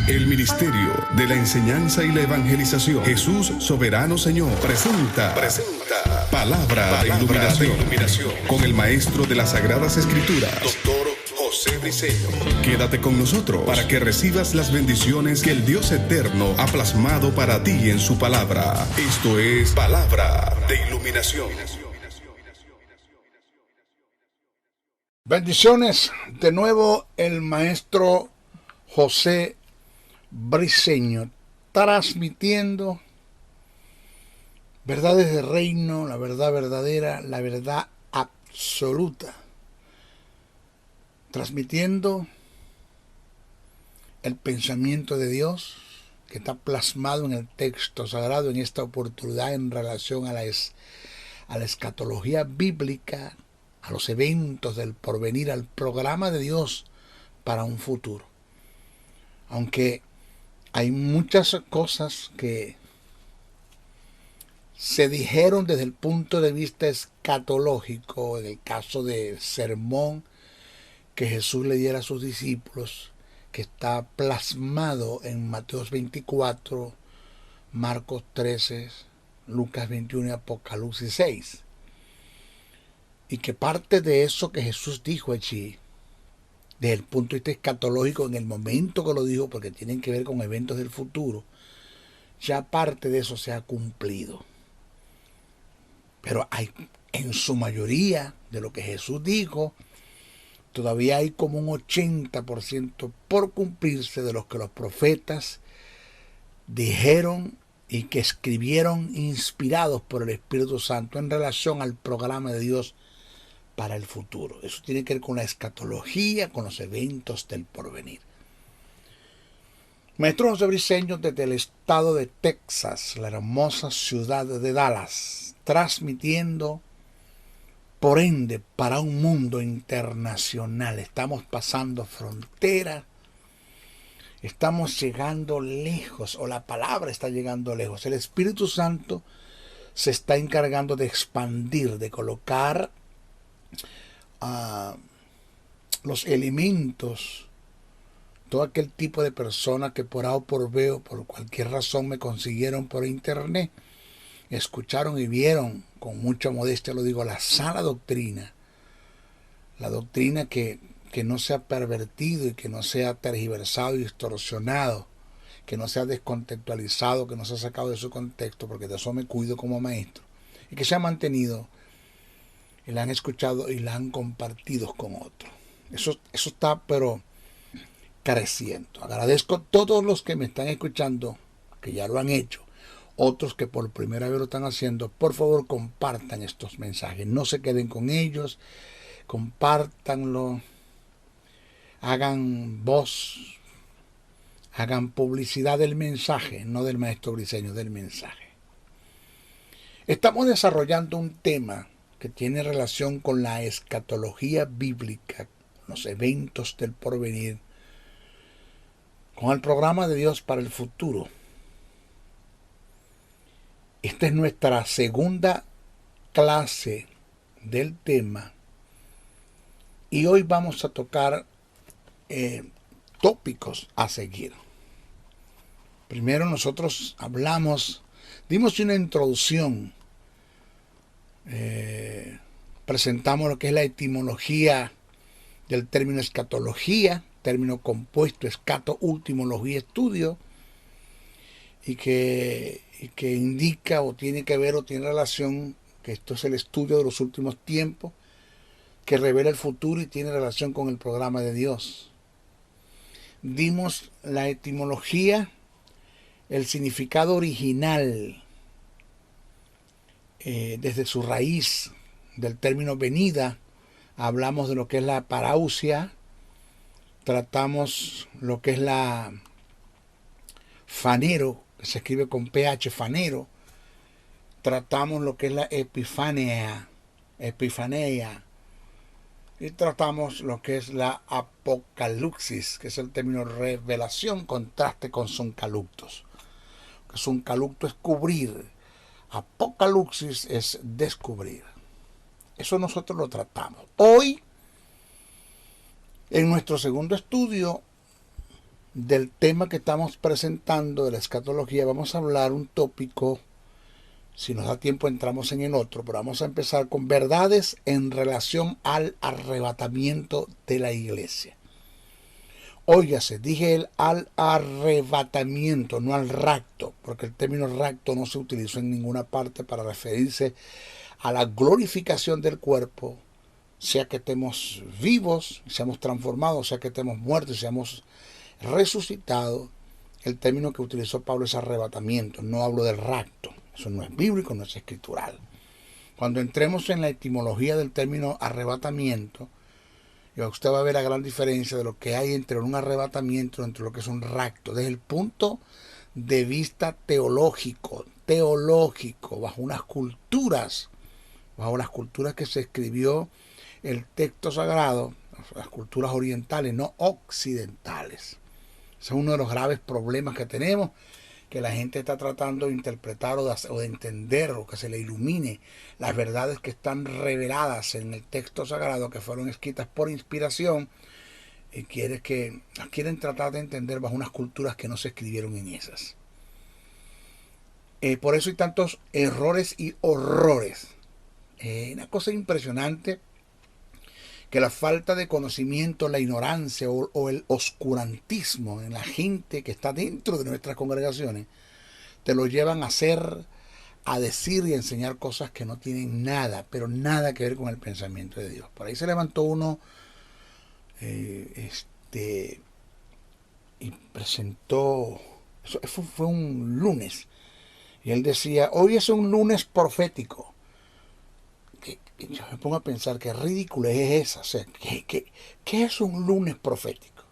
El Ministerio de la Enseñanza y la Evangelización, Jesús Soberano Señor, presenta Palabra de Iluminación con el Maestro de las Sagradas Escrituras, Dr. José Briceño. Quédate con nosotros para que recibas las bendiciones que el Dios Eterno ha plasmado para ti en su palabra. Esto es Palabra de Iluminación. Bendiciones, de nuevo el Maestro José Briceño, transmitiendo verdades de reino, la verdad verdadera, la verdad absoluta, transmitiendo el pensamiento de Dios que está plasmado en el texto sagrado en esta oportunidad en relación a la escatología bíblica, a los eventos del porvenir, al programa de Dios para un futuro. Aunque hay muchas cosas que se dijeron desde el punto de vista escatológico, en el caso del sermón que Jesús le diera a sus discípulos, que está plasmado en Mateo 24, Marcos 13, Lucas 21 y Apocalipsis 6. Y que parte de eso que Jesús dijo allí, desde el punto de vista escatológico, en el momento que lo dijo, porque tienen que ver con eventos del futuro, ya parte de eso se ha cumplido. Pero hay, en su mayoría de lo que Jesús dijo, todavía hay como un 80% por cumplirse de los que los profetas dijeron y que escribieron inspirados por el Espíritu Santo en relación al programa de Dios para el futuro. Eso tiene que ver con la escatología, con los eventos del porvenir. Maestro José Briceño, desde el estado de Texas, la hermosa ciudad de Dallas, transmitiendo, por ende, para un mundo internacional. Estamos pasando fronteras, estamos llegando lejos, o la palabra está llegando lejos. El Espíritu Santo se está encargando de expandir, de colocar los elementos, todo aquel tipo de personas que por A o por B o por cualquier razón me consiguieron por internet, escucharon y vieron, con mucha modestia lo digo, la sana doctrina, la doctrina que no sea pervertido y que no sea tergiversado y distorsionado, que no sea descontextualizado, que no sea sacado de su contexto, porque de eso me cuido como maestro, y que sea mantenido y la han escuchado y la han compartido con otros. Eso está, pero creciendo. Agradezco a todos los que me están escuchando, que ya lo han hecho, otros que por primera vez lo están haciendo. Por favor, compartan estos mensajes, no se queden con ellos, compártanlo, hagan voz, hagan publicidad del mensaje, no del Maestro Briceño, del mensaje. Estamos desarrollando un tema que tiene relación con la escatología bíblica, los eventos del porvenir, con el programa de Dios para el futuro. Esta es nuestra segunda clase del tema y hoy vamos a tocar tópicos a seguir. Primero nosotros dimos una introducción, presentamos lo que es la etimología del término escatología, término compuesto, escato, ultimología, estudio, y que indica o tiene que ver o tiene relación, que esto es el estudio de los últimos tiempos, que revela el futuro y tiene relación con el programa de Dios. Dimos la etimología, el significado original, desde su raíz del término venida, hablamos de lo que es la parausia, tratamos lo que es la fanero, que se escribe con PH, fanero, tratamos lo que es la epifanea, y tratamos lo que es la apocalipsis, que es el término revelación, contraste con suncaluctos. Suncalucto es cubrir, apocalipsis es descubrir. Eso nosotros lo tratamos. Hoy, en nuestro segundo estudio, del tema que estamos presentando de la escatología, vamos a hablar un tópico. Si nos da tiempo entramos en el otro, pero vamos a empezar con verdades en relación al arrebatamiento de la iglesia. Óigase, dije al arrebatamiento, no al rapto, porque el término rapto no se utilizó en ninguna parte para referirse a la glorificación del cuerpo, sea que estemos vivos, seamos transformados, sea que estemos muertos, seamos resucitados. El término que utilizó Pablo es arrebatamiento, no hablo del rapto. Eso no es bíblico, no es escritural. Cuando entremos en la etimología del término arrebatamiento, usted va a ver la gran diferencia de lo que hay entre un arrebatamiento y entre lo que es un rapto. Desde el punto de vista teológico, bajo las culturas que se escribió el texto sagrado, las culturas orientales, no occidentales. Ese es uno de los graves problemas que tenemos, que la gente está tratando de interpretar o de entender, o que se le ilumine las verdades que están reveladas en el texto sagrado, que fueron escritas por inspiración, y quieren tratar de entender bajo unas culturas que no se escribieron en esas. Por eso hay tantos errores y horrores. Una cosa impresionante, que la falta de conocimiento, la ignorancia o el oscurantismo en la gente que está dentro de nuestras congregaciones te lo llevan a decir y a enseñar cosas que no tienen nada, pero nada que ver con el pensamiento de Dios. Por ahí se levantó uno y presentó, eso fue un lunes, y él decía: hoy es un lunes profético. Yo me pongo a pensar qué ridículo es esa. O sea, ¿qué es un lunes profético?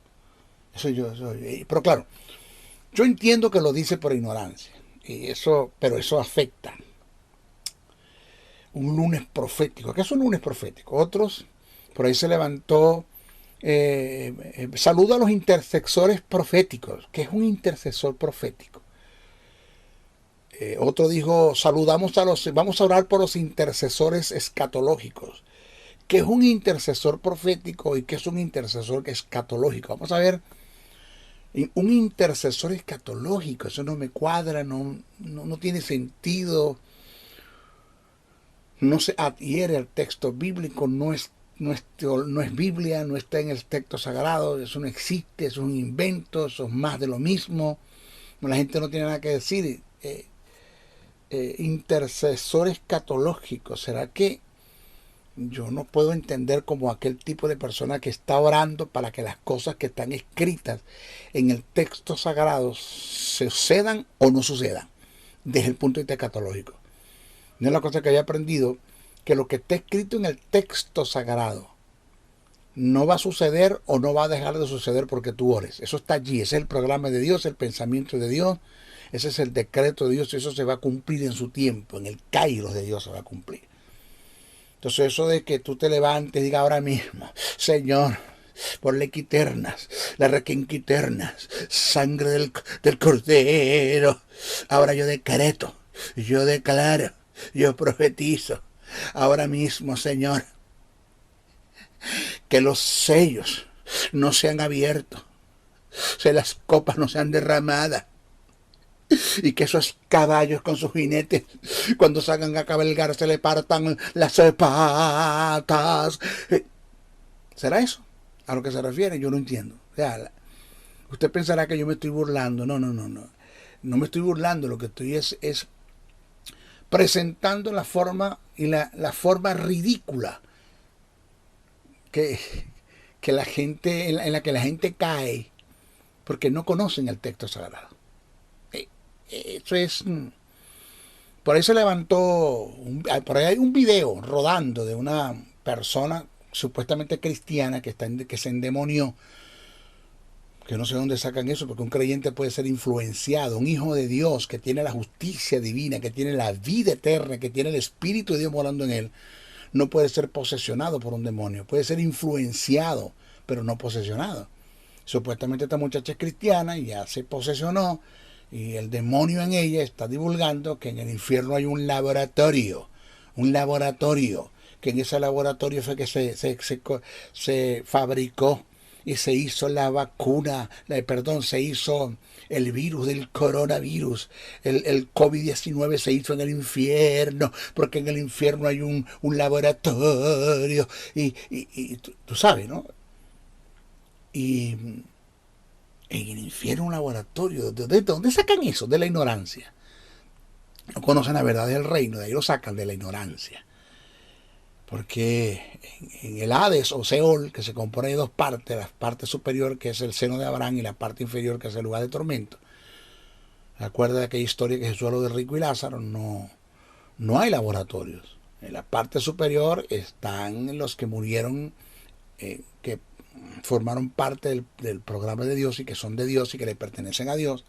Pero claro, yo entiendo que lo dice por ignorancia, pero eso afecta. Un lunes profético. ¿Qué es un lunes profético? Otros, por ahí se levantó, saluda a los intercesores proféticos. ¿Qué es un intercesor profético? Otro dijo: vamos a orar por los intercesores escatológicos. ¿Qué es un intercesor profético y qué es un intercesor escatológico? Vamos a ver. Un intercesor escatológico, eso no me cuadra, no tiene sentido, no se adhiere al texto bíblico, no es Biblia, no está en el texto sagrado, eso no existe, es un invento, eso es más de lo mismo. La gente no tiene nada que decir. Intercesor escatológico, ¿será que yo no puedo entender como aquel tipo de persona que está orando para que las cosas que están escritas en el texto sagrado sucedan o no sucedan desde el punto de vista escatológico? No es la cosa que había aprendido, que lo que está escrito en el texto sagrado no va a suceder o no va a dejar de suceder porque tú ores. Eso está allí, ese es el programa de Dios, el pensamiento de Dios. Ese es el decreto de Dios y eso se va a cumplir en su tiempo, en el kairos de Dios se va a cumplir. Entonces eso de que tú te levantes y digas ahora mismo: Señor, por la equiternas, la requinquiternas, sangre del Cordero, ahora yo decreto, yo declaro, yo profetizo, ahora mismo, Señor, que los sellos no sean abiertos, que las copas no sean derramadas, y que esos caballos con sus jinetes, cuando salgan a cabalgar, se le partan las patas. ¿Será eso a lo que se refiere? Yo no entiendo. O sea, usted pensará que yo me estoy burlando. No. No me estoy burlando. Lo que estoy es presentando la forma y la forma ridícula que la gente, en la que la gente cae porque no conocen el texto sagrado. Eso es. Por ahí se levantó, por ahí hay un video rodando de una persona supuestamente cristiana que se endemonió, que no sé dónde sacan eso, porque un creyente puede ser influenciado, un hijo de Dios que tiene la justicia divina, que tiene la vida eterna, que tiene el Espíritu de Dios morando en él, no puede ser posesionado por un demonio, puede ser influenciado, pero no posesionado. Supuestamente esta muchacha es cristiana y ya se posesionó, y el demonio en ella está divulgando que en el infierno hay un laboratorio, que en ese laboratorio fue que se fabricó y se hizo la vacuna, se hizo el virus del coronavirus, el COVID-19 se hizo en el infierno, porque en el infierno hay un laboratorio, y tú sabes, ¿no? Y en el infierno un laboratorio, ¿de dónde sacan eso? De la ignorancia. No conocen la verdad del reino, de ahí lo sacan de la ignorancia. Porque en el Hades o Seol, que se compone de dos partes, la parte superior que es el seno de Abraham y la parte inferior que es el lugar de tormento. Recuerda de aquella historia que Jesús habló de Rico y Lázaro, no hay laboratorios. En la parte superior están los que murieron, que formaron parte del programa de Dios y que son de Dios y que le pertenecen a Dios,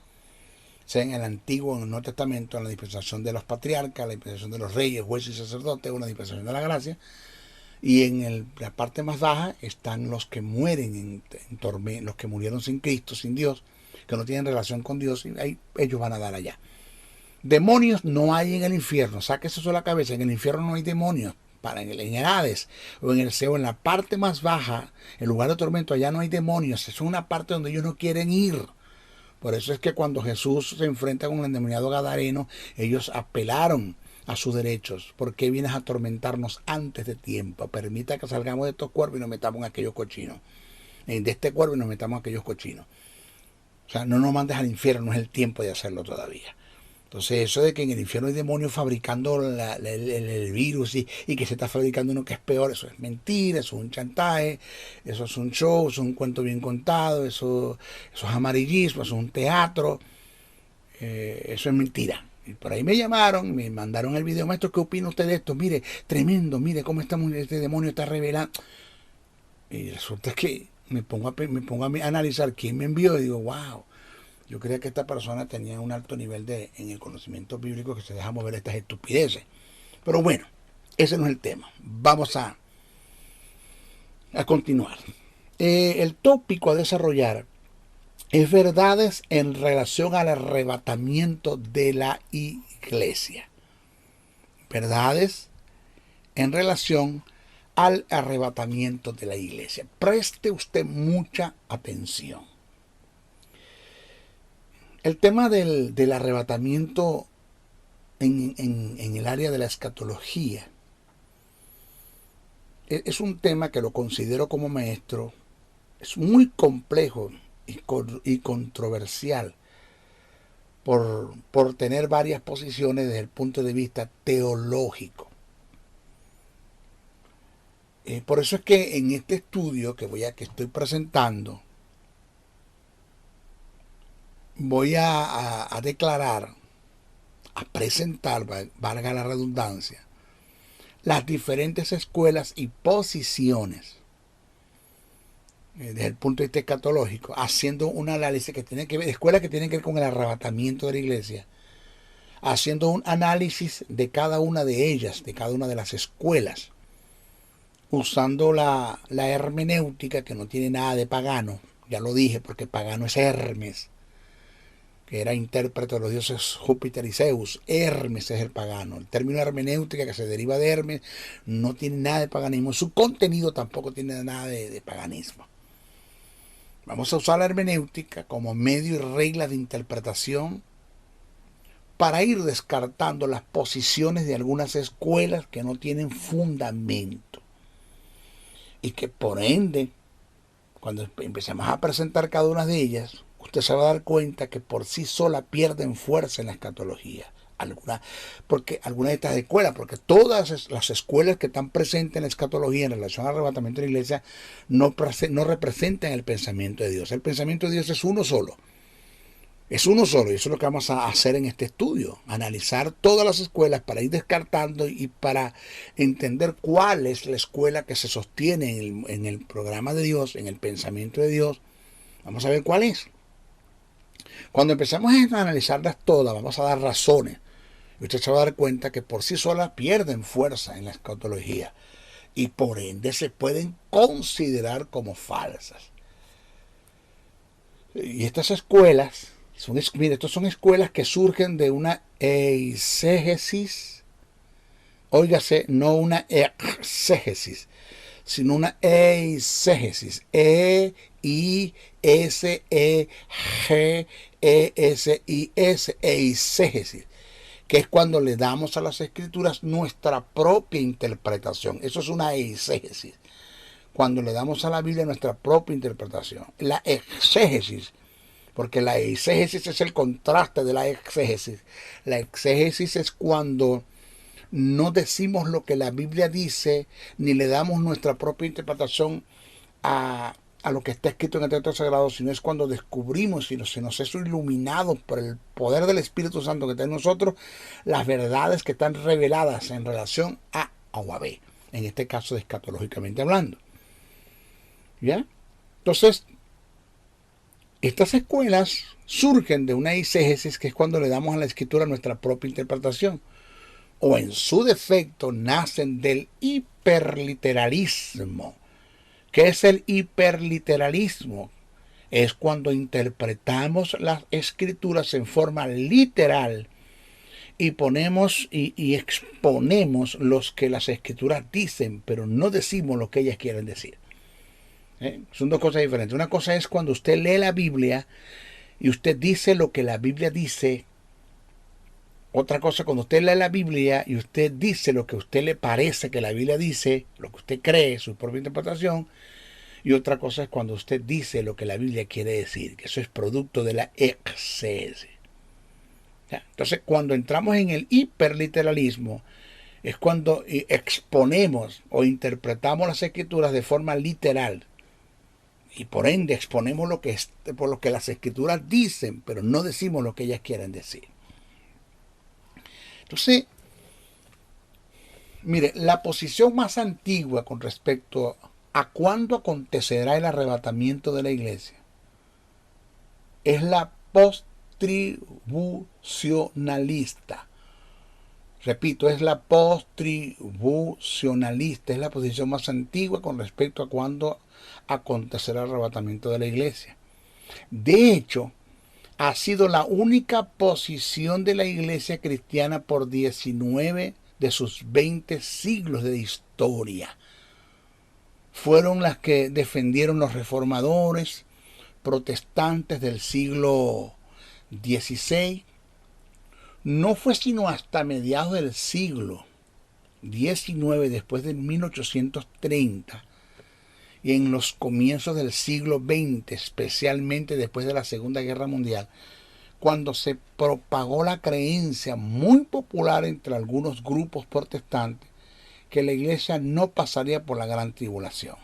sea en el Antiguo o en el Nuevo Testamento, en la dispensación de los patriarcas, la dispensación de los reyes, jueces y sacerdotes, una dispensación de la gracia. Y en la parte más baja están los que mueren en tormento, los que murieron sin Cristo, sin Dios, que no tienen relación con Dios, y ahí ellos van a dar allá. Demonios no hay en el infierno, sáquese eso de la cabeza, en el infierno no hay demonios. En el Hades o en el Seol, en la parte más baja, el lugar de tormento, allá no hay demonios, es una parte donde ellos no quieren ir. Por eso es que cuando Jesús se enfrenta con el endemoniado gadareno, ellos apelaron a sus derechos. ¿Por qué vienes a atormentarnos antes de tiempo? Permita que salgamos de estos cuerpos y nos metamos en aquellos cochinos. De este cuerpo y nos metamos en aquellos cochinos. O sea, no nos mandes al infierno, no es el tiempo de hacerlo todavía. Entonces eso de que en el infierno hay demonios fabricando el virus y que se está fabricando uno que es peor, eso es mentira, eso es un chantaje, eso es un show, eso es un cuento bien contado, eso es amarillismo, eso es un teatro, eso es mentira. Y por ahí me llamaron, me mandaron el video, maestro, ¿qué opina usted de esto? Mire, tremendo, mire cómo este demonio está revelando. Y resulta que me pongo a analizar quién me envió y digo, wow. Yo creía que esta persona tenía un alto nivel en el conocimiento bíblico que se deja mover estas estupideces. Pero bueno, ese no es el tema. Vamos a continuar. El tópico a desarrollar es verdades en relación al arrebatamiento de la iglesia. Verdades en relación al arrebatamiento de la iglesia. Preste usted mucha atención. El tema del arrebatamiento en el área de la escatología es un tema que lo considero como maestro, es muy complejo y controversial por tener varias posiciones desde el punto de vista teológico. Por eso es que en este estudio que estoy presentando, voy a declarar, a presentar, valga la redundancia, las diferentes escuelas y posiciones desde el punto de vista escatológico, haciendo un análisis que tiene que ver, escuelas que tienen que ver con el arrebatamiento de la iglesia, haciendo un análisis de cada una de ellas, de cada una de las escuelas, usando la hermenéutica, que no tiene nada de pagano, ya lo dije, porque pagano es Hermes, que era intérprete de los dioses Júpiter y Zeus. Hermes es el pagano. El término hermenéutica, que se deriva de Hermes, no tiene nada de paganismo. Su contenido tampoco tiene nada de paganismo. Vamos a usar la hermenéutica como medio y regla de interpretación para ir descartando las posiciones de algunas escuelas que no tienen fundamento. Y que por ende, cuando empecemos a presentar cada una de ellas, usted se va a dar cuenta que por sí sola pierden fuerza en la escatología. Porque algunas de estas escuelas, porque todas las escuelas que están presentes en la escatología en relación al arrebatamiento de la iglesia no representan el pensamiento de Dios. El pensamiento de Dios es uno solo. Es uno solo, y eso es lo que vamos a hacer en este estudio, analizar todas las escuelas para ir descartando y para entender cuál es la escuela que se sostiene en el programa de Dios, en el pensamiento de Dios. Vamos a ver cuál es. Cuando empezamos a analizarlas todas, vamos a dar razones. Y usted se va a dar cuenta que por sí solas pierden fuerza en la escatología y por ende se pueden considerar como falsas. Y estas escuelas, estas son escuelas que surgen de una eisegesis, óigase, no una exégesis, sino una eisegesis. E-I-S-E-G-E-S-I-S, eisegesis, que es cuando le damos a las escrituras nuestra propia interpretación. Eso es una eisegesis, cuando le damos a la Biblia nuestra propia interpretación. La exégesis, porque la eisegesis es el contraste de la exégesis. La exégesis es cuando no decimos lo que la Biblia dice, ni le damos nuestra propia interpretación a lo que está escrito en el texto sagrado, sino es cuando descubrimos y se nos es iluminado por el poder del Espíritu Santo que está en nosotros, las verdades que están reveladas en relación a o a B, en este caso escatológicamente hablando. ¿Ya? Entonces, estas escuelas surgen de una eisegesis, que es cuando le damos a la escritura nuestra propia interpretación, o en su defecto nacen del hiperliteralismo. ¿Qué es el hiperliteralismo? Es cuando interpretamos las escrituras en forma literal y ponemos y exponemos los que las escrituras dicen, pero no decimos lo que ellas quieren decir. Son dos cosas diferentes. Una cosa es cuando usted lee la Biblia y usted dice lo que la Biblia dice. Otra cosa, cuando usted lee la Biblia y usted dice lo que a usted le parece que la Biblia dice, lo que usted cree, su propia interpretación. Y otra cosa es cuando usted dice lo que la Biblia quiere decir, que eso es producto de la exégesis. Entonces, cuando entramos en el hiperliteralismo, es cuando exponemos o interpretamos las escrituras de forma literal. Y por ende exponemos por lo que las escrituras dicen, pero no decimos lo que ellas quieren decir. Entonces, mire, la posición más antigua con respecto a cuándo acontecerá el arrebatamiento de la iglesia es la postribucionalista. Repito, es la postribucionalista, es la posición más antigua con respecto a cuándo acontecerá el arrebatamiento de la iglesia. De hecho, ha sido la única posición de la iglesia cristiana por 19 de sus 20 siglos de historia. Fueron las que defendieron los reformadores, protestantes del siglo XVI. No fue sino hasta mediados del siglo XIX, después de 1830, y en los comienzos del siglo XX, especialmente después de la Segunda Guerra Mundial, cuando se propagó la creencia muy popular entre algunos grupos protestantes que la iglesia no pasaría por la gran tribulación.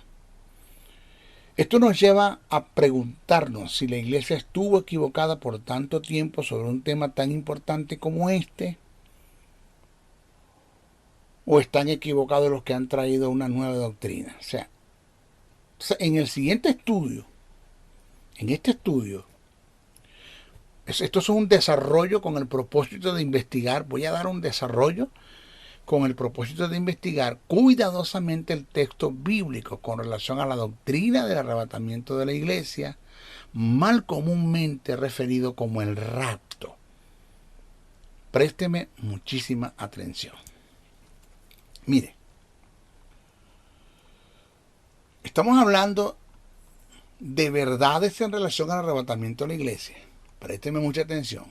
Esto nos lleva a preguntarnos si la iglesia estuvo equivocada por tanto tiempo sobre un tema tan importante como este, o están equivocados los que han traído una nueva doctrina. O sea, en el siguiente estudio, en este estudio, esto es un desarrollo con el propósito de investigar. Voy a dar un desarrollo con el propósito de investigar cuidadosamente el texto bíblico con relación a la doctrina del arrebatamiento de la iglesia, mal comúnmente referido como el rapto. Présteme muchísima atención. Mire, estamos hablando de verdades en relación al arrebatamiento de la iglesia. Présteme mucha atención.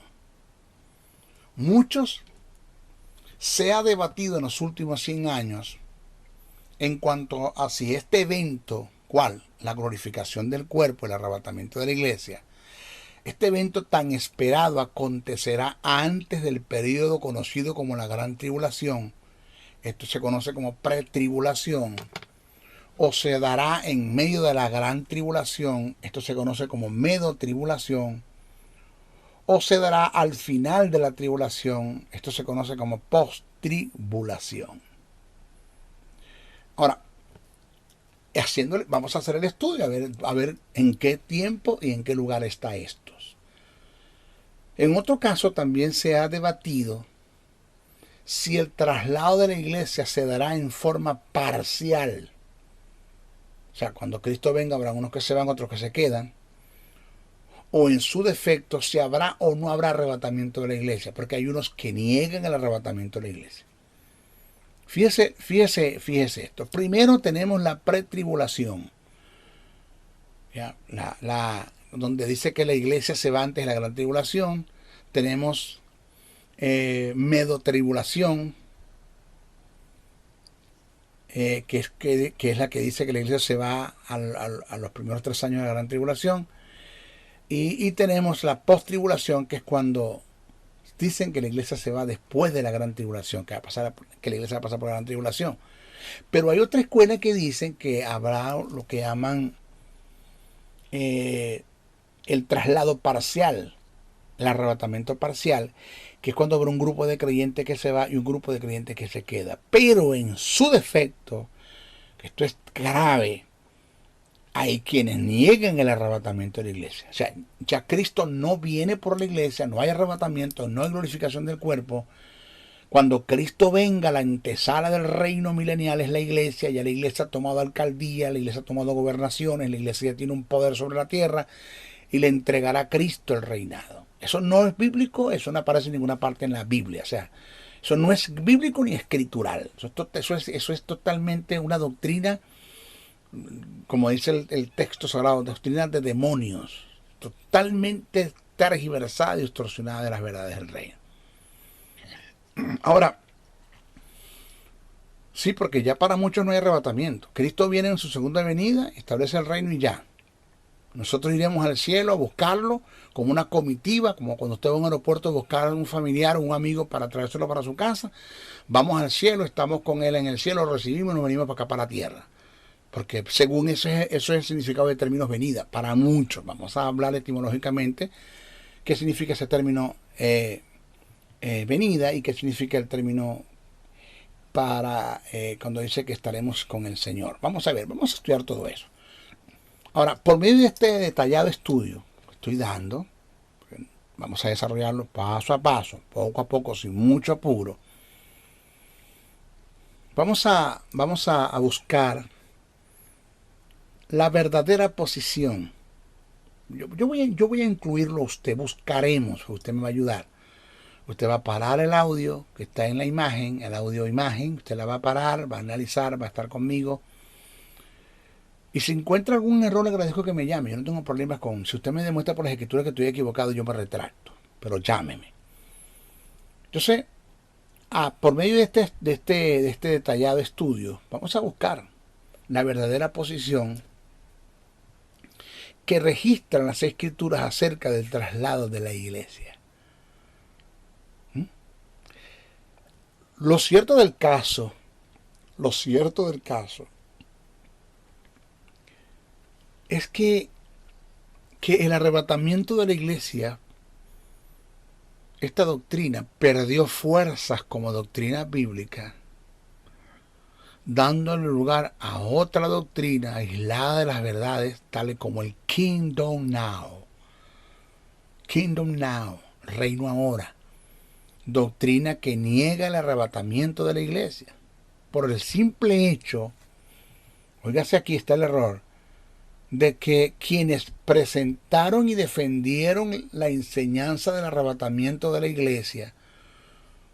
Se ha debatido en los últimos 100 años en cuanto a si este evento, ¿cuál? La glorificación del cuerpo, el arrebatamiento de la iglesia, este evento tan esperado acontecerá antes del periodo conocido como la Gran Tribulación. Esto se conoce como pretribulación. O se dará en medio de la Gran Tribulación. Esto se conoce como medotribulación. O se dará al final de la tribulación. Esto se conoce como post-tribulación. Ahora, vamos a hacer el estudio, a ver en qué tiempo y en qué lugar está esto. En otro caso también se ha debatido si el traslado de la iglesia se dará en forma parcial. O sea, cuando Cristo venga habrá unos que se van, otros que se quedan. O en su defecto, si habrá o no habrá arrebatamiento de la iglesia, porque hay unos que niegan el arrebatamiento de la iglesia. Fíjese esto. Primero tenemos la pretribulación. ¿Ya? Donde dice que la iglesia se va antes de la gran tribulación. Tenemos medotribulación, que es la que dice que la iglesia se va a los primeros 3 años de la gran tribulación. Y tenemos la post-tribulación, que es cuando dicen que la iglesia se va después de la gran tribulación, que la iglesia va a pasar por la gran tribulación. Pero hay otra escuela que dicen que habrá lo que llaman el traslado parcial, el arrebatamiento parcial, que es cuando habrá un grupo de creyentes que se va y un grupo de creyentes que se queda. Pero en su defecto, que esto es grave, hay quienes niegan el arrebatamiento de la iglesia. O sea, ya Cristo no viene por la iglesia, no hay arrebatamiento, no hay glorificación del cuerpo. Cuando Cristo venga, la antesala del reino milenial es la iglesia. Ya la iglesia ha tomado alcaldía, la iglesia ha tomado gobernaciones, la iglesia ya tiene un poder sobre la tierra y le entregará a Cristo el reinado. Eso no es bíblico, eso no aparece en ninguna parte en la Biblia. O sea, eso no es bíblico ni escritural. Eso es totalmente una doctrina, como dice el texto sagrado, doctrina de demonios, totalmente tergiversada y distorsionada de las verdades del reino. Ahora, sí, porque ya para muchos no hay arrebatamiento. Cristo viene en su segunda venida, establece el reino y ya. Nosotros iremos al cielo a buscarlo como una comitiva, como cuando usted va a un aeropuerto a buscar a un familiar o un amigo para traérselo para su casa. Vamos al cielo, estamos con él en el cielo, lo recibimos y nos venimos para acá, para la tierra. Porque según eso es el significado de términos venida. Para muchos, vamos a hablar etimológicamente qué significa ese término venida y qué significa el término para cuando dice que estaremos con el Señor. Vamos a ver, vamos a estudiar todo eso. Ahora, por medio de este detallado estudio que estoy dando, vamos a desarrollarlo paso a paso, poco a poco, sin mucho apuro. Vamos a buscar la verdadera posición. Yo voy a incluirlo a usted, buscaremos, usted me va a ayudar. Usted va a parar el audio que está en la imagen, el audio imagen, usted la va a parar, va a analizar, va a estar conmigo. Y si encuentra algún error, le agradezco que me llame. Yo no tengo problemas con... Si usted me demuestra por las escrituras que estoy equivocado, yo me retracto. Pero llámeme. Entonces, por medio de este detallado estudio, vamos a buscar la verdadera posición que registran las escrituras acerca del traslado de la iglesia. Lo cierto del caso es que el arrebatamiento de la iglesia, esta doctrina, perdió fuerzas como doctrina bíblica, dándole lugar a otra doctrina aislada de las verdades, tales como el Kingdom Now, reino ahora, doctrina que niega el arrebatamiento de la iglesia, por el simple hecho, óigase, aquí está el error, de que quienes presentaron y defendieron la enseñanza del arrebatamiento de la iglesia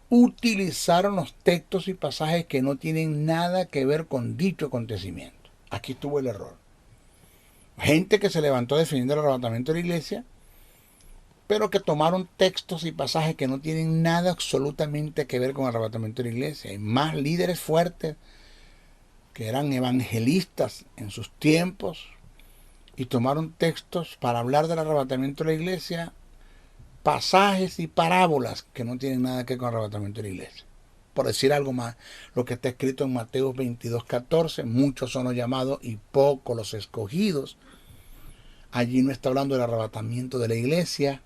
utilizaron los textos y pasajes que no tienen nada que ver con dicho acontecimiento. Aquí estuvo el error. Gente que se levantó defendiendo el arrebatamiento de la iglesia, pero que tomaron textos y pasajes que no tienen nada absolutamente que ver con el arrebatamiento de la iglesia. Hay más líderes fuertes que eran evangelistas en sus tiempos y tomaron textos para hablar del arrebatamiento de la iglesia, pasajes y parábolas que no tienen nada que ver con el arrebatamiento de la iglesia. Por decir algo más, lo que está escrito en Mateo 22:14, muchos son los llamados y pocos los escogidos. Allí no está hablando del arrebatamiento de la iglesia.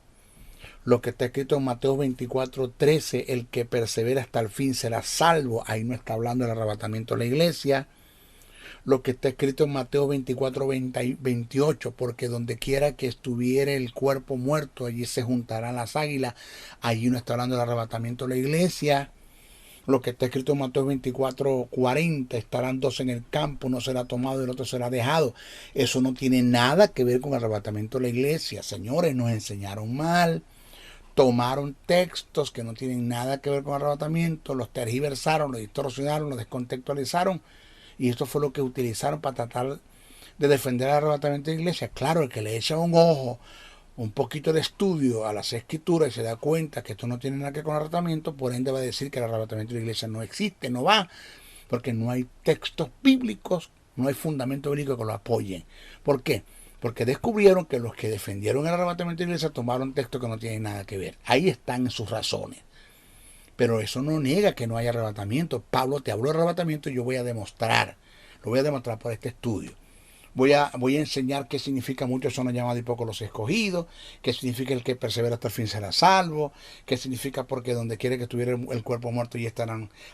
Lo que está escrito en Mateo 24:13, el que persevera hasta el fin será salvo. Ahí no está hablando del arrebatamiento de la iglesia. Lo que está escrito en Mateo 24:28, porque donde quiera que estuviera el cuerpo muerto, allí se juntarán las águilas. Allí no está hablando del arrebatamiento de la iglesia. Lo que está escrito en Mateo 24:40, estarán dos en el campo, uno será tomado y el otro será dejado. Eso no tiene nada que ver con el arrebatamiento de la iglesia. Señores, nos enseñaron mal. tomaron textos que no tienen nada que ver con arrebatamiento, los tergiversaron, los distorsionaron, los descontextualizaron, y esto fue lo que utilizaron para tratar de defender el arrebatamiento de la iglesia. Claro, el que le echa un ojo, un poquito de estudio a las escrituras y se da cuenta que esto no tiene nada que ver con el arrebatamiento, por ende va a decir que el arrebatamiento de la iglesia no existe, no va, porque no hay textos bíblicos, no hay fundamento bíblico que lo apoyen. ¿Por qué? Porque descubrieron que los que defendieron el arrebatamiento de la iglesia tomaron textos que no tienen nada que ver. Ahí están sus razones. Pero eso no niega que no haya arrebatamiento. Pablo te habló de arrebatamiento y yo voy a demostrar. Lo voy a demostrar por este estudio. Voy a enseñar qué significa muchos son los llamados y pocos los escogidos, qué significa el que persevera hasta el fin será salvo, qué significa porque donde quiere que estuviera el cuerpo muerto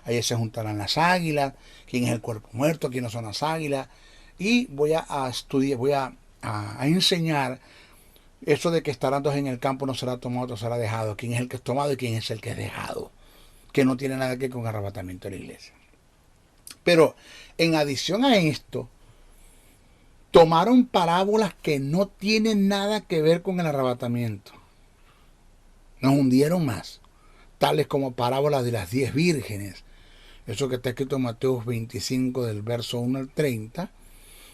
ahí se juntarán las águilas, quién es el cuerpo muerto, quiénes son las águilas. Y voy a estudiar, voy a enseñar eso de que estarán dos en el campo, no será tomado, otro será dejado, quién es el que es tomado y quién es el que es dejado, que no tiene nada que ver con arrebatamiento de la iglesia. Pero en adición a esto, tomaron parábolas que no tienen nada que ver con el arrebatamiento. Nos hundieron más, tales como parábolas de las 10 vírgenes. Eso que está escrito en Mateo 25 del verso 1 al 30,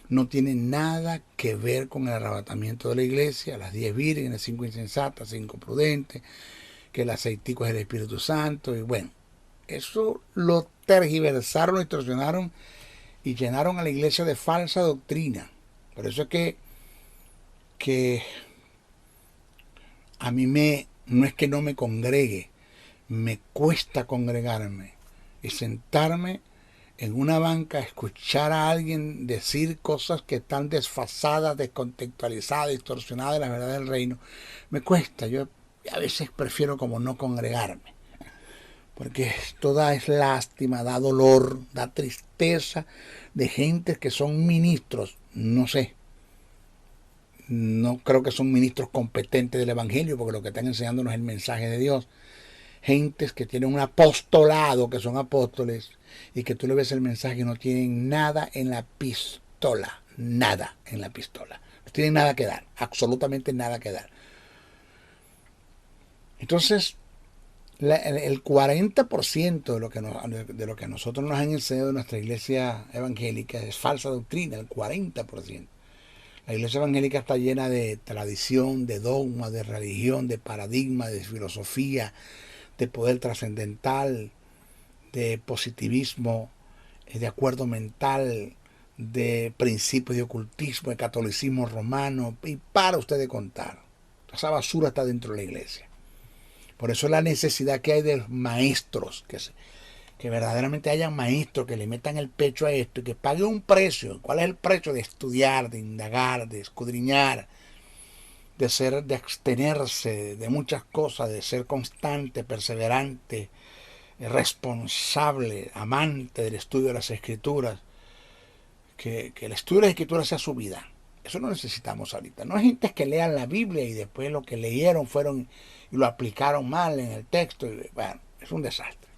no tiene nada que ver con el arrebatamiento de la iglesia. Las 10 vírgenes, 5 insensatas, 5 prudentes, que el aceitico es el Espíritu Santo. Y bueno, eso lo tergiversaron, lo distorsionaron y llenaron a la iglesia de falsa doctrina. Por eso es que a mí no es que no me congregue, me cuesta congregarme y sentarme en una banca a escuchar a alguien decir cosas que están desfasadas, descontextualizadas, distorsionadas de la verdad del reino. Me cuesta, yo a veces prefiero como no congregarme, porque esto es lástima, da dolor, da tristeza de gente que son ministros. No sé, no creo que son ministros competentes del evangelio, porque lo que están enseñándonos es el mensaje de Dios. Gentes que tienen un apostolado, que son apóstoles, y que tú le ves el mensaje y no tienen nada en la pistola, nada en la pistola, no tienen nada que dar, absolutamente nada que dar. Entonces, el 40% de lo que a nosotros nos han enseñado en nuestra iglesia evangélica es falsa doctrina, el 40%. La iglesia evangélica está llena de tradición, de dogma, de religión, de paradigma, de filosofía, de poder trascendental, de positivismo, de acuerdo mental, de principios de ocultismo, de catolicismo romano, y para usted de contar. Esa basura está dentro de la iglesia. Por eso la necesidad que hay de los maestros, que verdaderamente hayan maestros que le metan el pecho a esto y que paguen un precio. ¿Cuál es el precio de estudiar, de indagar, de escudriñar, de abstenerse de muchas cosas, de ser constante, perseverante, responsable, amante del estudio de las Escrituras? Que el estudio de las Escrituras sea su vida. Eso no necesitamos ahorita. No hay gente que lean la Biblia y después lo que leyeron fueron y lo aplicaron mal en el texto. Bueno, es un desastre.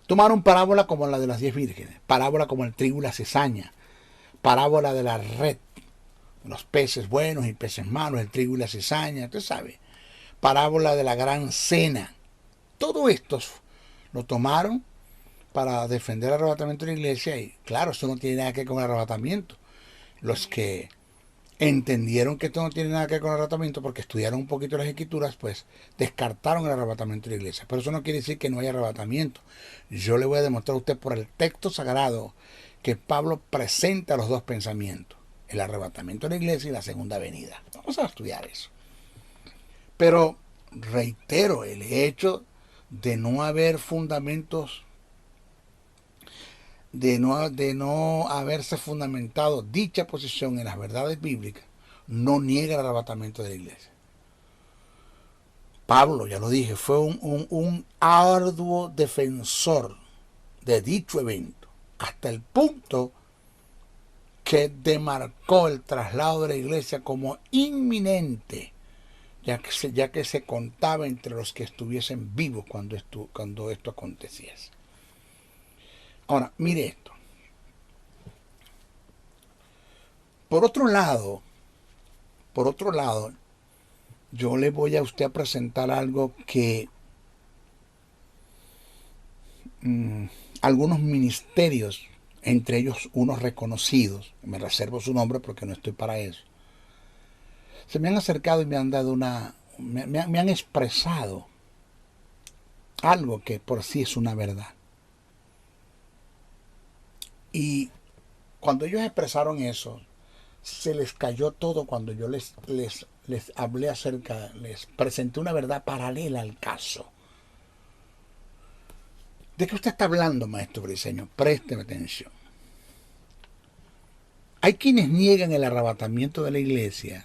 Tomaron parábola como la de las 10 vírgenes, parábola como el trigo y la cizaña, parábola de la red, los peces buenos y peces malos, el trigo y la cizaña, usted sabe, parábola de la gran cena. Todo esto lo tomaron para defender el arrebatamiento de la iglesia y claro, eso no tiene nada que ver con el arrebatamiento. Los que entendieron que esto no tiene nada que ver con el arrebatamiento porque estudiaron un poquito las escrituras, pues descartaron el arrebatamiento de la iglesia. Pero eso no quiere decir que no haya arrebatamiento. Yo le voy a demostrar a usted por el texto sagrado que Pablo presenta los dos pensamientos, el arrebatamiento de la iglesia y la segunda venida. Vamos a estudiar eso. Pero reitero, el hecho de no haber fundamentos, de no haberse fundamentado dicha posición en las verdades bíblicas, no niega el arrebatamiento de la iglesia. Pablo, ya lo dije, fue un arduo defensor de dicho evento, hasta el punto que demarcó el traslado de la iglesia como inminente, ya que se contaba entre los que estuviesen vivos cuando esto aconteciese. Ahora, mire esto. Por otro lado, yo le voy a usted a presentar algo que algunos ministerios, entre ellos unos reconocidos, me reservo su nombre porque no estoy para eso, se me han acercado y me han dado me han expresado algo que por sí es una verdad. Y cuando ellos expresaron eso, se les cayó todo cuando yo les hablé acerca, les presenté una verdad paralela al caso. ¿De qué usted está hablando, maestro Briceño? Présteme atención. Hay quienes niegan el arrebatamiento de la iglesia,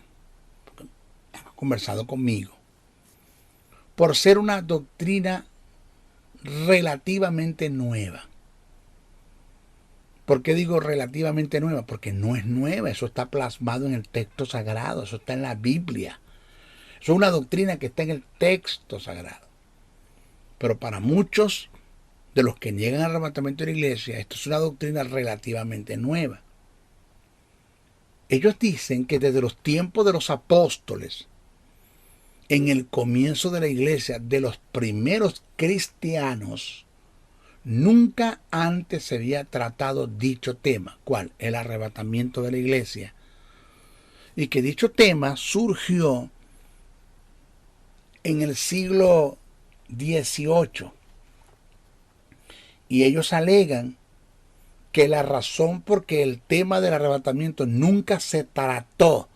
porque han conversado conmigo, por ser una doctrina relativamente nueva. ¿Por qué digo relativamente nueva? Porque no es nueva, eso está plasmado en el texto sagrado, eso está en la Biblia. Eso es una doctrina que está en el texto sagrado. Pero para muchos de los que niegan al arrebatamiento de la iglesia, esto es una doctrina relativamente nueva. Ellos dicen que desde los tiempos de los apóstoles, en el comienzo de la iglesia, de los primeros cristianos, nunca antes se había tratado dicho tema. ¿Cuál? El arrebatamiento de la iglesia. Y que dicho tema surgió en el siglo XVIII. Y ellos alegan que la razón por que el tema del arrebatamiento nunca se trató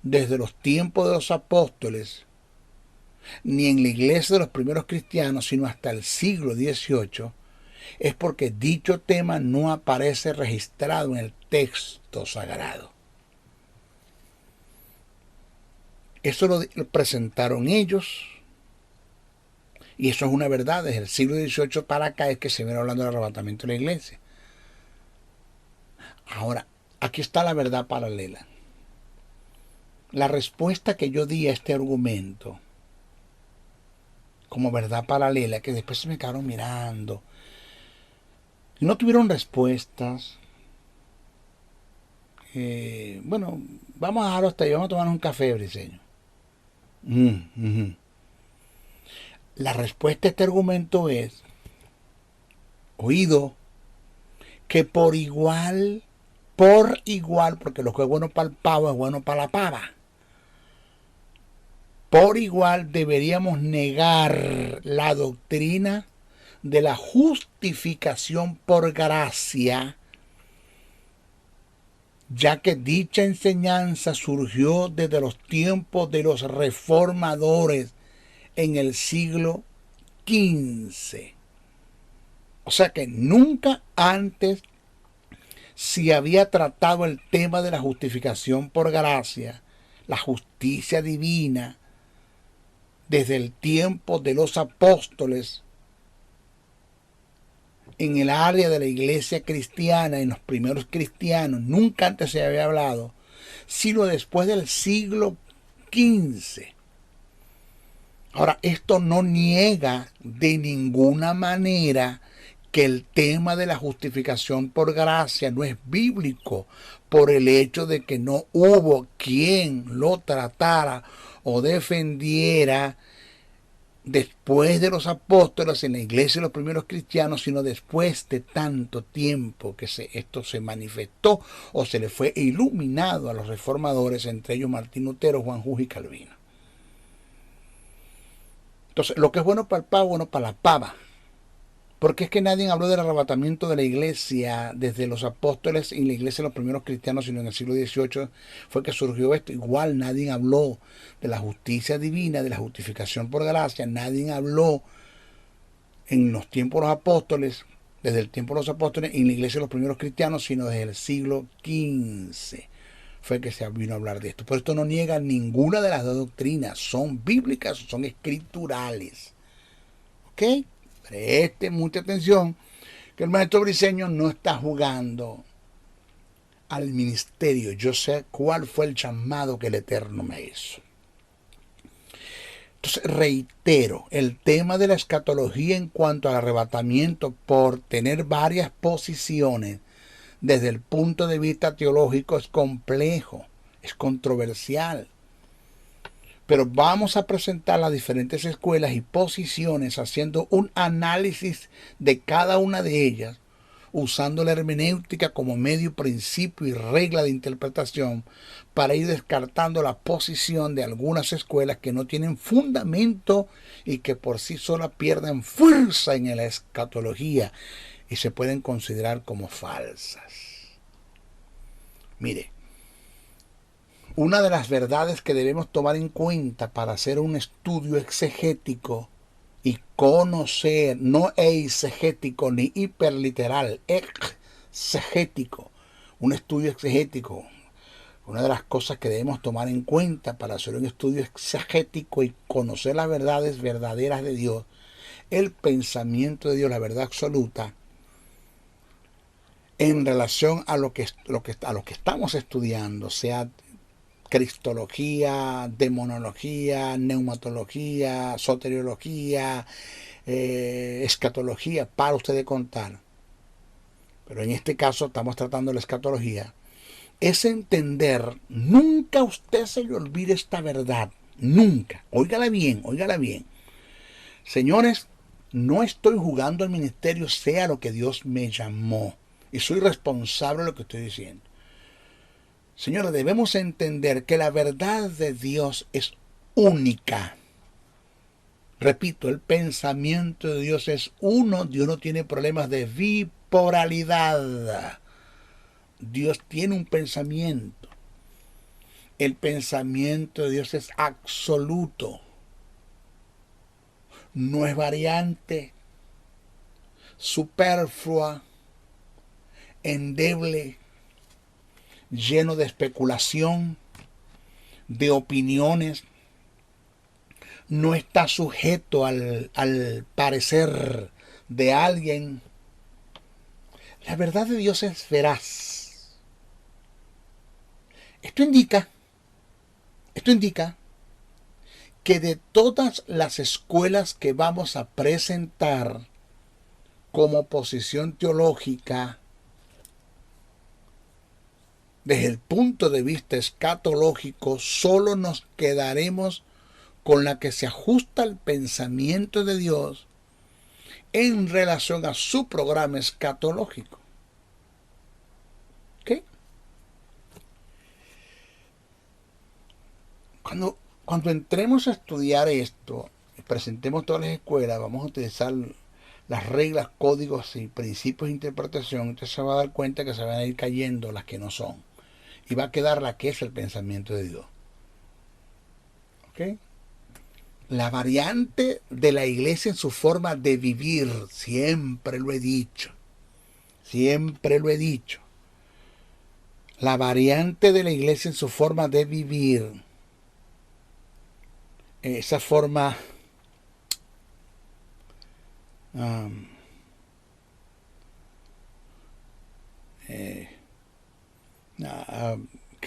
desde los tiempos de los apóstoles, ni en la iglesia de los primeros cristianos, sino hasta el siglo XVIII, es porque dicho tema no aparece registrado en el texto sagrado. Eso lo presentaron ellos, y eso es una verdad. Desde el siglo XVIII para acá es que se viene hablando del arrebatamiento de la iglesia. Ahora, aquí está la verdad paralela. La respuesta que yo di a este argumento como verdad paralela, que después se me quedaron mirando, no tuvieron respuestas. Bueno, vamos a dejarlo hasta ahí, vamos a tomar un café, Briceño. La respuesta a este argumento es, oído, que por igual, porque lo que es bueno para el pavo es bueno para la pava. Por igual deberíamos negar la doctrina de la justificación por gracia, ya que dicha enseñanza surgió desde los tiempos de los reformadores en el siglo XV. O sea que nunca antes se había tratado el tema de la justificación por gracia, la justicia divina, desde el tiempo de los apóstoles, en el área de la iglesia cristiana, en los primeros cristianos. Nunca antes se había hablado, sino después del siglo XV. Ahora, esto no niega de ninguna manera que el tema de la justificación por gracia no es bíblico, por el hecho de que no hubo quien lo tratara o defendiera después de los apóstoles en la iglesia de los primeros cristianos, sino después de tanto tiempo que esto se manifestó o se le fue iluminado a los reformadores, entre ellos Martín Lutero, Juan Hus y Calvino. Entonces, lo que es bueno para el pavo, bueno para la pava. Porque es que nadie habló del arrebatamiento de la iglesia desde los apóstoles y la iglesia de los primeros cristianos, sino en el siglo XVIII fue que surgió esto. Igual nadie habló de la justicia divina, de la justificación por gracia. Nadie habló en los tiempos de los apóstoles, desde el tiempo de los apóstoles y en la iglesia de los primeros cristianos, sino desde el siglo XV fue que se vino a hablar de esto. Por esto no niega ninguna de las dos doctrinas. Son bíblicas, son escriturales. ¿Ok? Preste mucha atención que el maestro Briceño no está jugando al ministerio. Yo sé cuál fue el llamado que el Eterno me hizo. Entonces, reitero, el tema de la escatología en cuanto al arrebatamiento, por tener varias posiciones desde el punto de vista teológico, es complejo, es controversial. Pero vamos a presentar las diferentes escuelas y posiciones haciendo un análisis de cada una de ellas, usando la hermenéutica como medio, principio y regla de interpretación para ir descartando la posición de algunas escuelas que no tienen fundamento y que por sí solas pierden fuerza en la escatología y se pueden considerar como falsas. Mire, una de las verdades que debemos tomar en cuenta para hacer un estudio exegético y conocer, no eisegético ni hiperliteral, exegético, un estudio exegético, una de las cosas que debemos tomar en cuenta para hacer un estudio exegético y conocer las verdades verdaderas de Dios, el pensamiento de Dios, la verdad absoluta, en relación a lo que estamos estudiando, sea cristología, demonología, neumatología, soteriología, escatología, para usted de contar. Pero en este caso estamos tratando la escatología. Es entender, nunca usted se le olvide esta verdad, nunca. Óigala bien, óigala bien. Señores, no estoy jugando al ministerio, sea lo que Dios me llamó. Y soy responsable de lo que estoy diciendo. Señores, debemos entender que la verdad de Dios es única. Repito, el pensamiento de Dios es uno. Dios no tiene problemas de bipolaridad. Dios tiene un pensamiento. El pensamiento de Dios es absoluto. No es variante, superflua, endeble, lleno de especulación, de opiniones. No está sujeto al parecer de alguien. La verdad de Dios es veraz. Esto indica que de todas las escuelas que vamos a presentar como posición teológica, desde el punto de vista escatológico, solo nos quedaremos con la que se ajusta al pensamiento de Dios en relación a su programa escatológico. ¿Ok? Cuando entremos a estudiar esto, presentemos todas las escuelas, vamos a utilizar las reglas, códigos y principios de interpretación. Usted se va a dar cuenta que se van a ir cayendo las que no son. Y va a quedar la que es el pensamiento de Dios. ¿Ok? La variante de la iglesia en su forma de vivir, siempre lo he dicho. Siempre lo he dicho. La variante de la iglesia en su forma de vivir. Esa forma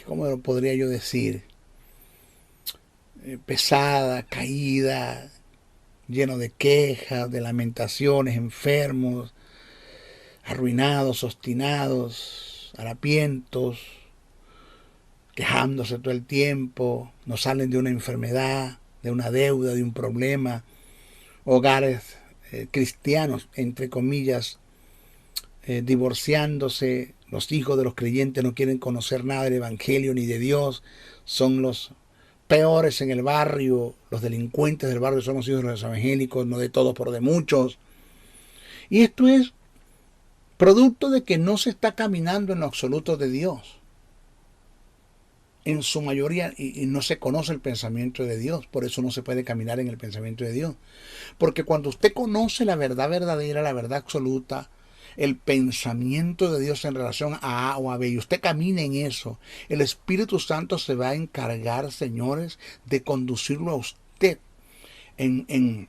¿cómo lo podría yo decir? Pesada, caída, lleno de quejas, de lamentaciones, enfermos, arruinados, obstinados, harapientos, quejándose todo el tiempo, no salen de una enfermedad, de una deuda, de un problema, hogares cristianos, entre comillas, divorciándose. Los hijos de los creyentes no quieren conocer nada del evangelio ni de Dios, son los peores en el barrio, los delincuentes del barrio son los hijos de los evangélicos, no de todos, pero de muchos. Y esto es producto de que no se está caminando en lo absoluto de Dios. En su mayoría, y no se conoce el pensamiento de Dios, por eso no se puede caminar en el pensamiento de Dios. Porque cuando usted conoce la verdad verdadera, la verdad absoluta, el pensamiento de Dios en relación a A o a B, y usted camina en eso, el Espíritu Santo se va a encargar, señores, de conducirlo a usted, de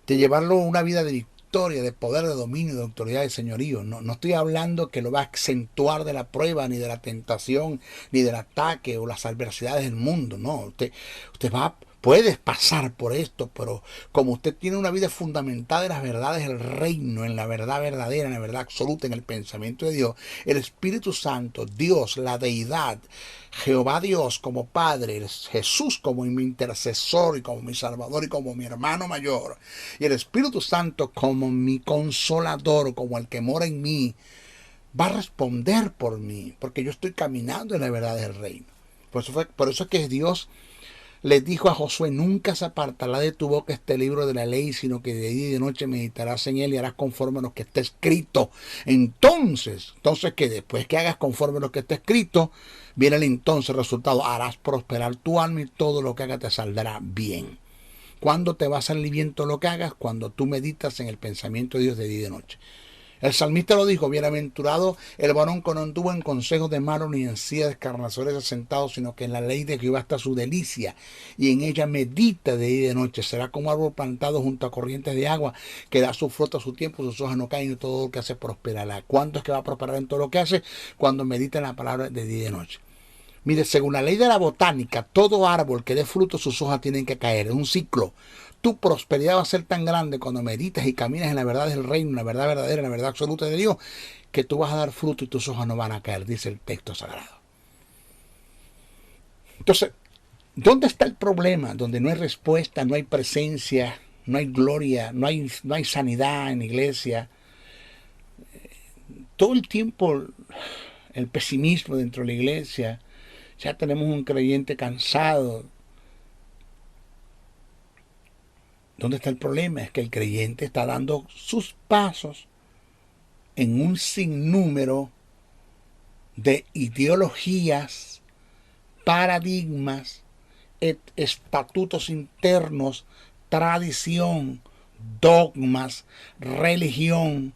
llevarlo a una vida de victoria, de poder, de dominio, de autoridad, de señorío. No estoy hablando que lo va a acentuar de la prueba, ni de la tentación, ni del ataque o las adversidades del mundo. No, usted va Puedes pasar por esto, pero como usted tiene una vida fundamentada en las verdades del reino, en la verdad verdadera, en la verdad absoluta, en el pensamiento de Dios, el Espíritu Santo, Dios, la deidad, Jehová Dios como Padre, Jesús como mi intercesor y como mi Salvador y como mi hermano mayor, y el Espíritu Santo como mi consolador, como el que mora en mí, va a responder por mí, porque yo estoy caminando en la verdad del reino. Por eso es que Dios le dijo a Josué: nunca se apartará de tu boca este libro de la ley, sino que de día y de noche meditarás en él y harás conforme a lo que está escrito. Entonces que después que hagas conforme a lo que está escrito, viene el entonces resultado: harás prosperar tu alma y todo lo que hagas te saldrá bien. ¿Cuándo te va a salir bien todo lo que hagas? Cuando tú meditas en el pensamiento de Dios de día y de noche. El salmista lo dijo: bienaventurado el varón que no anduvo en consejos de malos ni en silla de escarnecedores asentado, sino que en la ley de Jehová está su delicia, y en ella medita de día y de noche. Será como árbol plantado junto a corrientes de agua, que da su fruto a su tiempo, sus hojas no caen, y todo lo que hace prosperará. ¿Cuánto es que va a prosperar en todo lo que hace? Cuando medita en la palabra de día y de noche. Mire, según la ley de la botánica, todo árbol que dé fruto, sus hojas tienen que caer. Es un ciclo. Tu prosperidad va a ser tan grande cuando meditas y caminas en la verdad del reino, en la verdad verdadera, en la verdad absoluta de Dios, que tú vas a dar fruto y tus hojas no van a caer, dice el texto sagrado. Entonces, ¿dónde está el problema? Donde no hay respuesta, no hay presencia, no hay gloria, no hay sanidad en la iglesia. Todo el tiempo el pesimismo dentro de la iglesia. Ya tenemos un creyente cansado. ¿Dónde está el problema? Es que el creyente está dando sus pasos en un sinnúmero de ideologías, paradigmas, estatutos internos, tradición, dogmas, religión,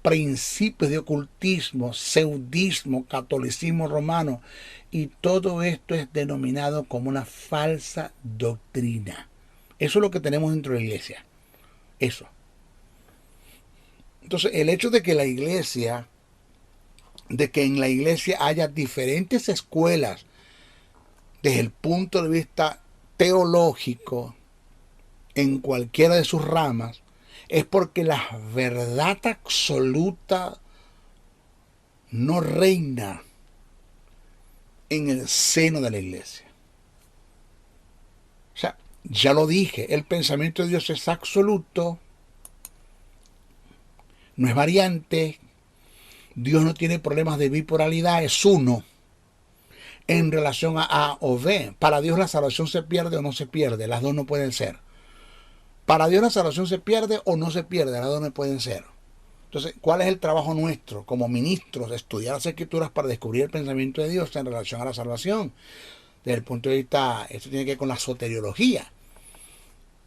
principios de ocultismo, seudismo, catolicismo romano, y todo esto es denominado como una falsa doctrina. Eso es lo que tenemos dentro de la iglesia. Eso. Entonces, el hecho de que en la iglesia haya diferentes escuelas desde el punto de vista teológico en cualquiera de sus ramas, es porque la verdad absoluta no reina en el seno de la iglesia. O sea, ya lo dije, el pensamiento de Dios es absoluto, no es variante. Dios no tiene problemas de bipolaridad, es uno en relación a A o B. Para Dios la salvación se pierde o no se pierde, las dos no pueden ser. Para Dios la salvación se pierde o no se pierde, las dos no pueden ser. Entonces, ¿cuál es el trabajo nuestro como ministros? Estudiar las Escrituras para descubrir el pensamiento de Dios en relación a la salvación. Desde el punto de vista, esto tiene que ver con la soteriología.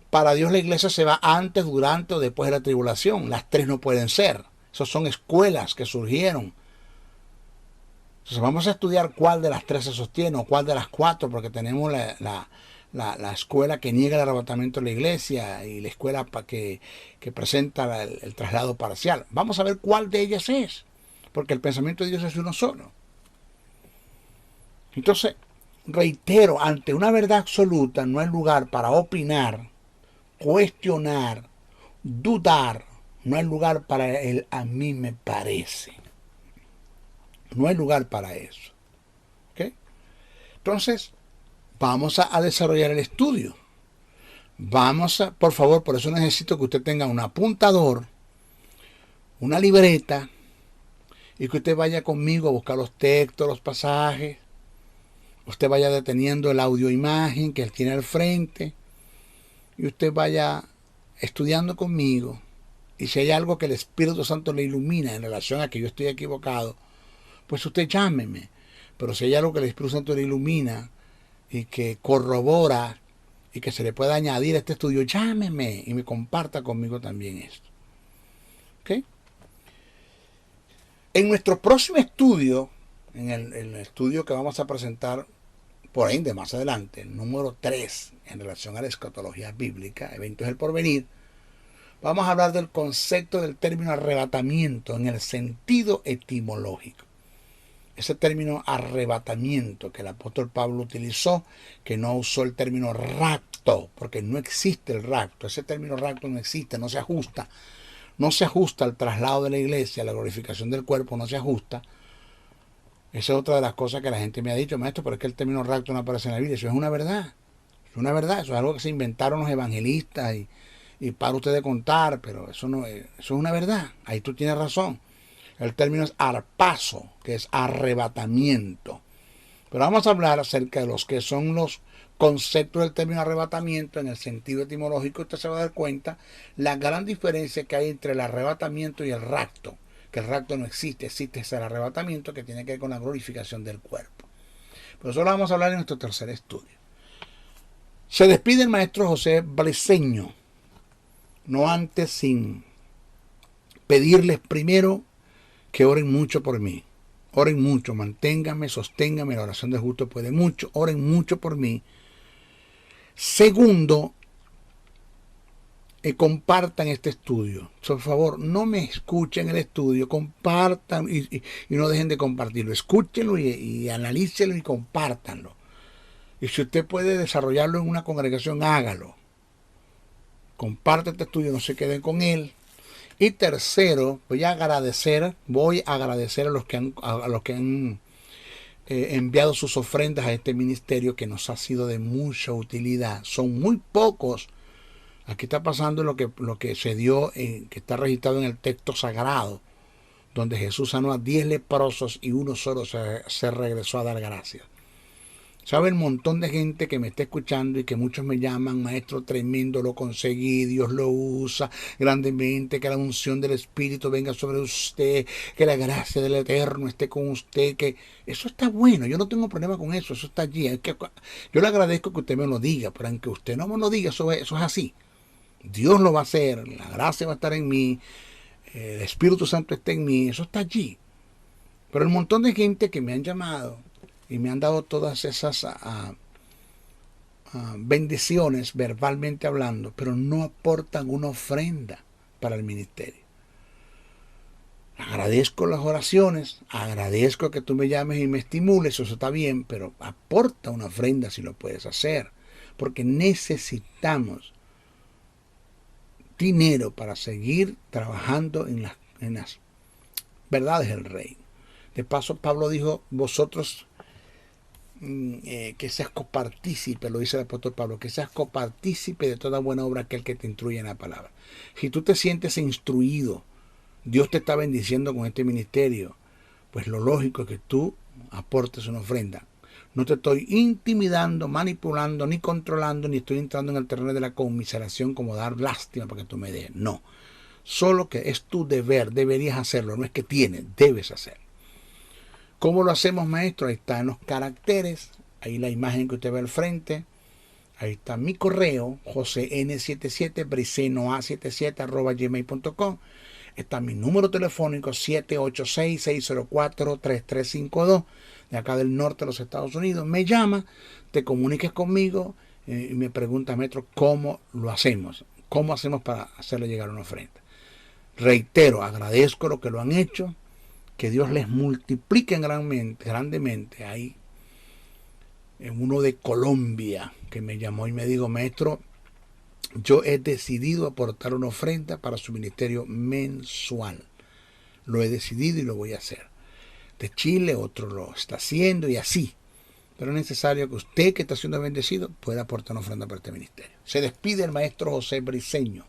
Para Dios la iglesia se va antes, durante o después de la tribulación. Las tres no pueden ser. Esas son escuelas que surgieron. Entonces vamos a estudiar cuál de las tres se sostiene o cuál de las cuatro, porque tenemos la escuela que niega el arrebatamiento de la iglesia y la escuela que presenta el traslado parcial. Vamos a ver cuál de ellas es, porque el pensamiento de Dios es uno solo. Entonces, reitero, ante una verdad absoluta no hay lugar para opinar, cuestionar, dudar. No hay lugar para el a mí me parece. No hay lugar para eso. ¿Okay? Entonces, vamos a desarrollar el estudio. Por favor, por eso necesito que usted tenga un apuntador, una libreta, y que usted vaya conmigo a buscar los textos, los pasajes. Usted vaya deteniendo el audio-imagen que él tiene al frente, y usted vaya estudiando conmigo. Y si hay algo que el Espíritu Santo le ilumina en relación a que yo estoy equivocado, pues usted llámeme. Pero si hay algo que el Espíritu Santo le ilumina y que corrobora y que se le pueda añadir a este estudio, llámeme y me comparta conmigo también esto. ¿Okay? En nuestro próximo estudio, en el estudio que vamos a presentar por ahí de más adelante, el número 3, en relación a la escatología bíblica, eventos del porvenir, vamos a hablar del concepto del término arrebatamiento en el sentido etimológico. Ese término arrebatamiento que el apóstol Pablo utilizó, que no usó el término rapto, raptó, porque no existe el rapto. Ese término rapto no existe, no se ajusta. No se ajusta al traslado de la iglesia, a la glorificación del cuerpo, no se ajusta. Esa es otra de las cosas que la gente me ha dicho, maestro, pero es que el término rapto no aparece en la Biblia. Eso es una verdad. Es una verdad. Eso es algo que se inventaron los evangelistas y para ustedes contar, pero eso no es, eso es una verdad. Ahí tú tienes razón. El término es arpazo, que es arrebatamiento. Pero vamos a hablar acerca de los que son los conceptos del término arrebatamiento en el sentido etimológico. Usted se va a dar cuenta la gran diferencia que hay entre el arrebatamiento y el rapto. Que el rapto no existe, existe el arrebatamiento que tiene que ver con la glorificación del cuerpo. Pero eso lo vamos a hablar en nuestro tercer estudio. Se despide el maestro José Briceño, no antes sin pedirles primero que oren mucho por mí. Oren mucho, manténganme, sosténganme, la oración del justo puede mucho, oren mucho por mí. Segundo, compartan este estudio. Por favor, no me escuchen el estudio, compartan y no dejen de compartirlo. Escúchenlo y analícenlo y compártanlo. Y si usted puede desarrollarlo en una congregación, hágalo. Comparte este estudio, no se queden con él. Y tercero, voy a agradecer a los que han enviado sus ofrendas a este ministerio que nos ha sido de mucha utilidad. Son muy pocos. Aquí está pasando lo que se dio, que está registrado en el texto sagrado, donde Jesús sanó a 10 leprosos y uno solo se regresó a dar gracias. ¿Sabe el montón de gente que me está escuchando y que muchos me llaman, maestro, tremendo, lo conseguí, Dios lo usa grandemente, que la unción del Espíritu venga sobre usted, que la gracia del Eterno esté con usted, que eso está bueno, yo no tengo problema con eso, eso está allí. Yo le agradezco que usted me lo diga, pero aunque usted no me lo diga, eso es así. Dios lo va a hacer, la gracia va a estar en mí, el Espíritu Santo está en mí, eso está allí. Pero el montón de gente que me han llamado y me han dado todas esas bendiciones verbalmente hablando, pero no aportan una ofrenda para el ministerio. Agradezco las oraciones, agradezco que tú me llames y me estimules, eso está bien, pero aporta una ofrenda si lo puedes hacer, porque necesitamos dinero para seguir trabajando en las verdades del reino. De paso, Pablo dijo, vosotros que seas copartícipe, lo dice el apóstol Pablo, que seas copartícipe de toda buena obra aquel que te instruye en la palabra. Si tú te sientes instruido, Dios te está bendiciendo con este ministerio, pues lo lógico es que tú aportes una ofrenda. No te estoy intimidando, manipulando, ni controlando, ni estoy entrando en el terreno de la conmiseración como dar lástima para que tú me des. No. Solo que es tu deber, deberías hacerlo, no es que tienes, debes hacerlo. ¿Cómo lo hacemos, maestro? Ahí están los caracteres, ahí la imagen que usted ve al frente, ahí está mi correo, josn77bricenoa77@gmail.com. Está mi número telefónico 786-604-3352 de acá del norte de los Estados Unidos. Me llama, te comuniques conmigo y me pregunta, maestro, ¿cómo lo hacemos? ¿Cómo hacemos para hacerle llegar una ofrenda? Reitero, agradezco lo que lo han hecho, que Dios les multiplique grandemente. Hay uno de Colombia que me llamó y me dijo, maestro, yo he decidido aportar una ofrenda para su ministerio mensual. Lo he decidido y lo voy a hacer. De Chile, otro lo está haciendo y así. Pero es necesario que usted, que está siendo bendecido, pueda aportar una ofrenda para este ministerio. Se despide el maestro José Briceño.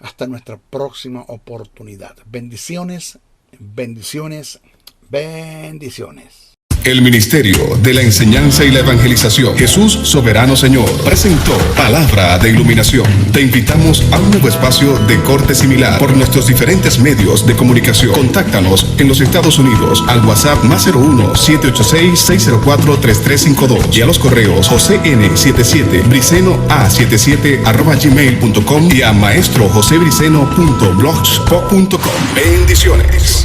Hasta nuestra próxima oportunidad. Bendiciones, bendiciones, bendiciones. El Ministerio de la Enseñanza y la Evangelización, Jesús Soberano Señor, presentó Palabra de Iluminación. Te invitamos a un nuevo espacio de corte similar por nuestros diferentes medios de comunicación. Contáctanos en los Estados Unidos al WhatsApp +01-786-604-3352 y a los correos josn77bricenoa77@gmail.com y a maestrojosebriceno.blogspot.com. Bendiciones.